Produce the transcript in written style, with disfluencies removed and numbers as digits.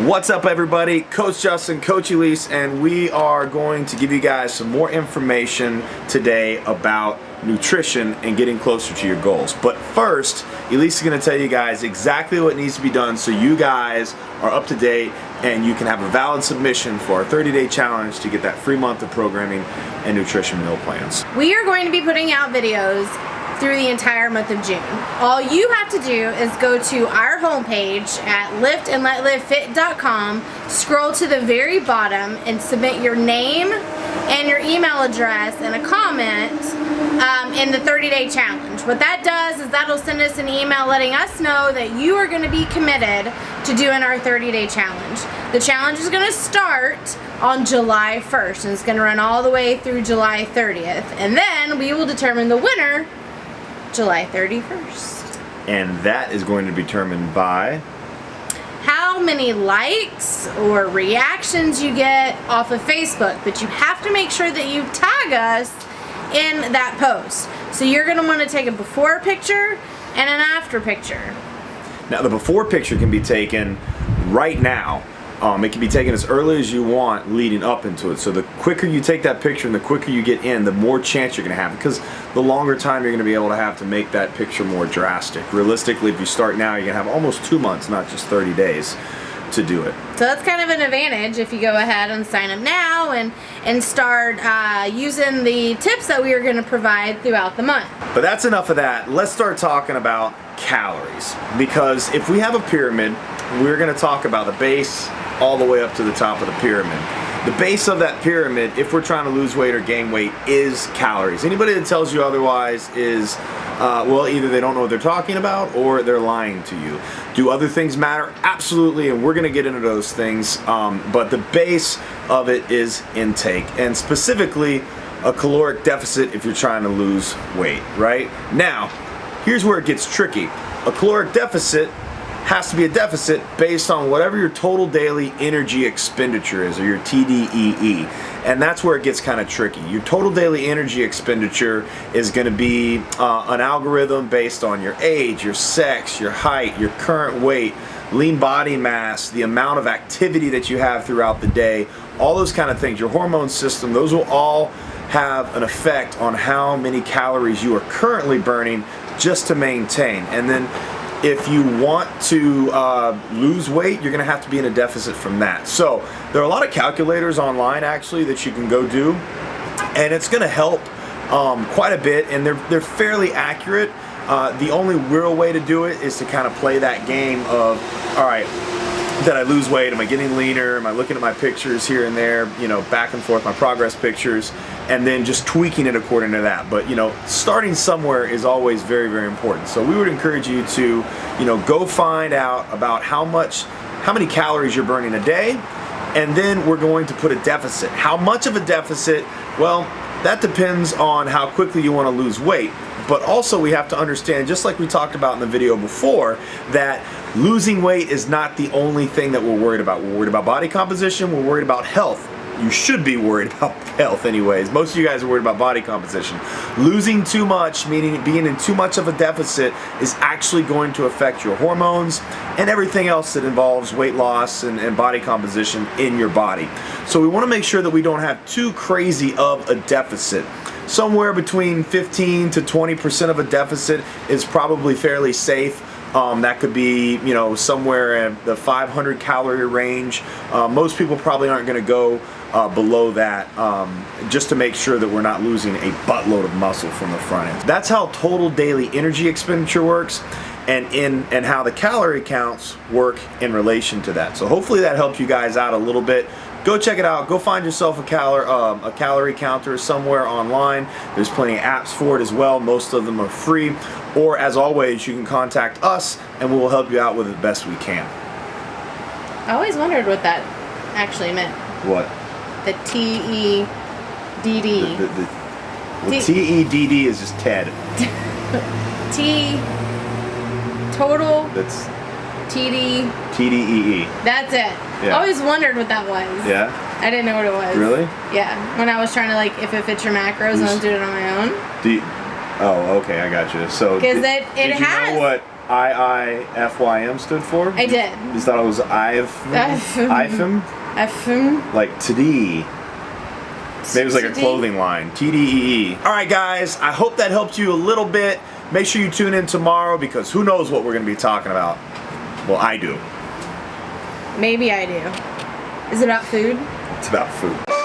What's up, everybody? Coach Justin, Coach Elise, and we are going to give you guys some more information today about nutrition and getting closer to your goals. But first, Elise is going to tell you guys exactly what needs to be done so you guys are up to date and you can have a valid submission for our 30-day challenge to get that free month of programming and nutrition meal plans. We are going to be putting out videos through the entire month of June. All you have to do is go to our homepage at liftandletlivefit.com, scroll to the very bottom and submit your name and your email address and a comment in the 30-day challenge. What that does is that'll send us an email letting us know that you are going to be committed to doing our 30-day challenge. The challenge is going to start on July 1st and it's going to run all the way through July 30th. And then we will determine the winner July 31st. And that is going to be determined by how many likes or reactions you get off of Facebook, but you have to make sure that you tag us in that post. So you're going to want to take a before picture and an after picture. Now, the before picture can be taken right now. It can be taken as early as you want leading up into it. So the quicker you take that picture and the quicker you get in, the more chance you're going to have, because the longer time you're going to be able to have to make that picture more drastic. Realistically, if you start now, you're going to have almost 2 months, not just 30 days to do it. So that's kind of an advantage if you go ahead and sign up now and start using the tips that we are going to provide throughout the month. But that's enough of that. Let's start talking about calories, because if we have a pyramid, we're going to talk about the base all the way up to the top of the pyramid. The base of that pyramid, if we're trying to lose weight or gain weight, is calories. Anybody that tells you otherwise is, well, either they don't know what they're talking about or they're lying to you. Do other things matter? Absolutely, and we're going to get into those things. But the base of it is intake, and specifically a caloric deficit if you're trying to lose weight, right? Now, here's where it gets tricky. A caloric deficit has to be a deficit based on whatever your total daily energy expenditure is, or your TDEE. And that's where it gets kind of tricky. Your total daily energy expenditure is going to be an algorithm based on your age, your sex, your height, your current weight, lean body mass, the amount of activity that you have throughout the day, all those kind of things, your hormone system. Those will all have an effect on how many calories you are currently burning just to maintain. And then if you want to lose weight, you're going to have to be in a deficit from that. So there are a lot of calculators online actually that you can go do, and it's going to help quite a bit, and they're fairly accurate. The only real way to do it is to kind of play that game of, all right, did I lose weight? Am I getting leaner? Am I looking at my pictures here and there, you know, back and forth, my progress pictures, and then just tweaking it according to that. But, you know, starting somewhere is always very, very important. So we would encourage you to, you know, go find out about how many calories you're burning a day, and then we're going to put a deficit. How much of a deficit? Well, that depends on how quickly you want to lose weight. But also we have to understand, just like we talked about in the video before, that losing weight is not the only thing that we're worried about. We're worried about body composition, we're worried about health. You should be worried about health anyways. Most of you guys are worried about body composition. Losing too much, meaning being in too much of a deficit, is actually going to affect your hormones and everything else that involves weight loss and body composition in your body. So we want to make sure that we don't have too crazy of a deficit. Somewhere between 15 to 20% of a deficit is probably fairly safe. That could be, you know, somewhere in the 500 calorie range. Most people probably aren't going to go below that, just to make sure that we're not losing a buttload of muscle from the front end. That's how total daily energy expenditure works, and how the calorie counts work in relation to that. So hopefully that helped you guys out a little bit. Go check it out. Go find yourself a calorie counter somewhere online. There's plenty of apps for it as well. Most of them are free. Or as always, you can contact us and we will help you out with it the best we can. I always wondered what that actually meant. What? The TEDD. Well, TEDD is just TED. Total. That's TDEE. That's it. Yeah. I always wondered what that was. Yeah? I didn't know what it was. Really? Yeah. When I was trying to, like, if it fits your macros, I was doing it on my own. Oh, okay, I got you. So because did you know IIFYM stood for? I did. You just thought it was IFM? IFM. Like today. Maybe it was like a TDE? clothing line. TDEE. Alright guys, I hope that helped you a little bit. Make sure you tune in tomorrow because who knows what we're going to be talking about. Well, I do. Maybe I do. Is it about food? It's about food.